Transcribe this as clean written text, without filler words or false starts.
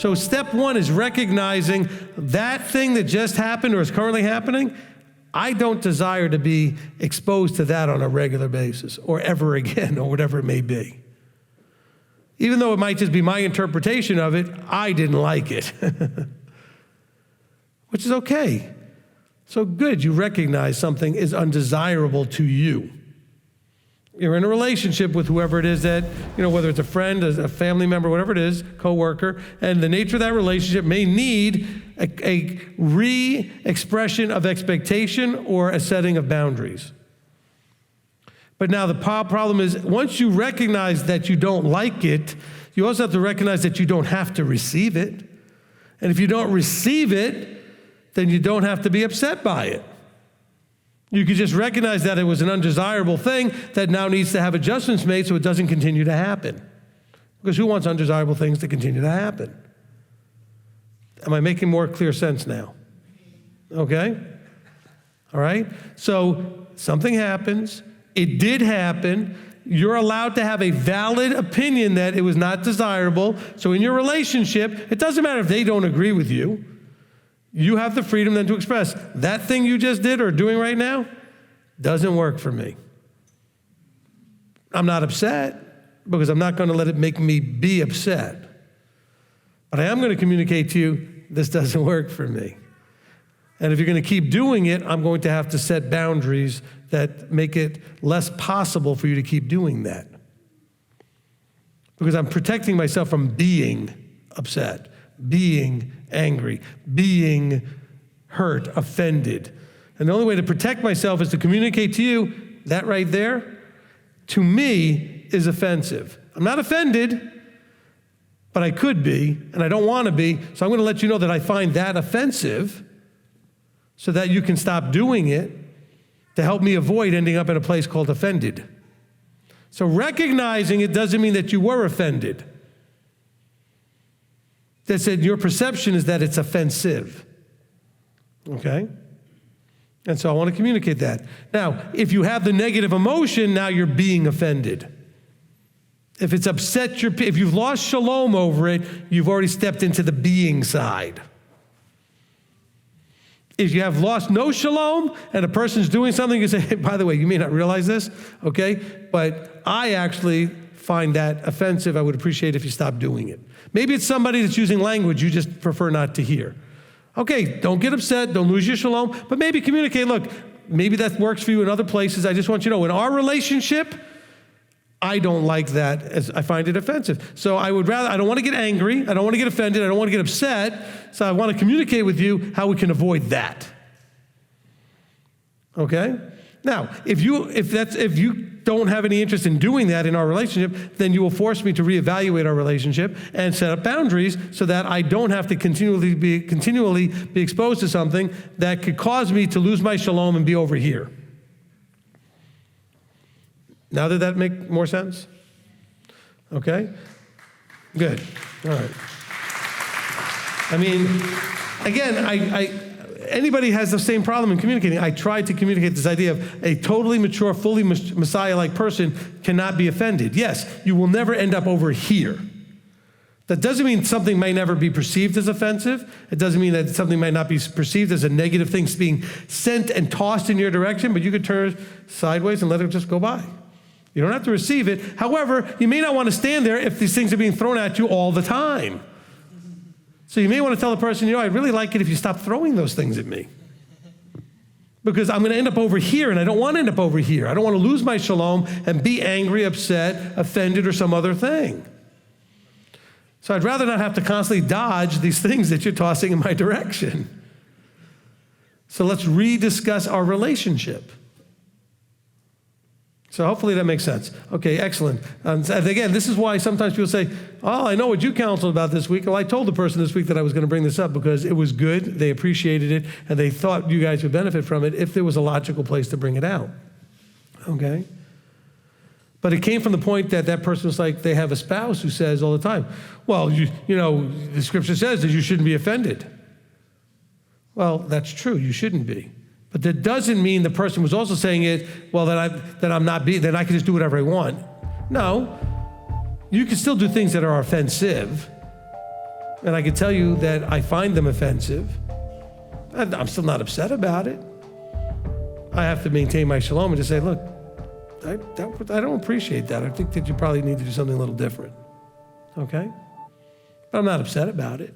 So step one is recognizing that thing that just happened or is currently happening, I don't desire to be exposed to that on a regular basis or ever again or whatever it may be. Even though it might just be my interpretation of it, I didn't like it, which is okay. So good, you recognize something is undesirable to you. You're in a relationship with whoever it is that, whether it's a friend, a family member, whatever it is, coworker, and the nature of that relationship may need a re-expression of expectation or a setting of boundaries. But now the problem is, once you recognize that you don't like it, you also have to recognize that you don't have to receive it. And if you don't receive it, then you don't have to be upset by it. You could just recognize that it was an undesirable thing that now needs to have adjustments made so it doesn't continue to happen. Because who wants undesirable things to continue to happen? Am I making more clear sense now? Okay? All right? So something happens. It did happen. You're allowed to have a valid opinion that it was not desirable. So in your relationship, it doesn't matter if they don't agree with you. You have the freedom then to express, that thing you just did or doing right now doesn't work for me. I'm not upset because I'm not going to let it make me be upset. But I am going to communicate to you, this doesn't work for me. And if you're going to keep doing it, I'm going to have to set boundaries that make it less possible for you to keep doing that. Because I'm protecting myself from being upset, being angry, being hurt, offended. And the only way to protect myself is to communicate to you, that right there, to me, is offensive. I'm not offended, but I could be, and I don't want to be, so I'm going to let you know that I find that offensive so that you can stop doing it to help me avoid ending up in a place called offended. So recognizing it doesn't mean that you were offended. That said, your perception is that it's offensive, okay? And so I want to communicate that. Now, if you have the negative emotion, now you're being offended. If it's upset if you've lost shalom over it, you've already stepped into the being side. If you have lost no shalom and a person's doing something, you say, hey, by the way, you may not realize this, okay? But I actually find that offensive. I would appreciate if you stopped doing it. Maybe it's somebody that's using language you just prefer not to hear. Okay, don't get upset, don't lose your shalom, but maybe communicate, look, maybe that works for you in other places. I just want you to know, in our relationship, I don't like that, as I find it offensive. So I don't want to get angry, I don't want to get offended, I don't want to get upset, so I want to communicate with you how we can avoid that. Okay? Now, if you don't have any interest in doing that in our relationship, then you will force me to reevaluate our relationship and set up boundaries so that I don't have to continually be exposed to something that could cause me to lose my shalom and be over here. Now, did that make more sense? Okay? Good. All right. I mean, again, anybody has the same problem in communicating. I tried to communicate this idea of a totally mature, fully Messiah-like person cannot be offended. Yes, you will never end up over here. That doesn't mean something may never be perceived as offensive. It doesn't mean that something might not be perceived as a negative thing being sent and tossed in your direction, but you could turn sideways and let it just go by. You don't have to receive it. However, you may not want to stand there if these things are being thrown at you all the time. So you may want to tell the person, I'd really like it if you stop throwing those things at me. Because I'm going to end up over here, and I don't want to end up over here. I don't want to lose my shalom and be angry, upset, offended, or some other thing. So I'd rather not have to constantly dodge these things that you're tossing in my direction. So let's rediscuss our relationship. So hopefully that makes sense. Okay, excellent. And again, this is why sometimes people say, I know what you counseled about this week. Well, I told the person this week that I was going to bring this up because it was good, they appreciated it, and they thought you guys would benefit from it if there was a logical place to bring it out. Okay? But it came from the point that that person was like, they have a spouse who says all the time, well, the scripture says that you shouldn't be offended. Well, that's true, you shouldn't be. But that doesn't mean the person was also saying it, well, that I can just do whatever I want. No, you can still do things that are offensive. and I can tell you that I find them offensive, I'm still not upset about it. I have to maintain my shalom and just say, look, I don't appreciate that. I think that you probably need to do something a little different, okay? But I'm not upset about it.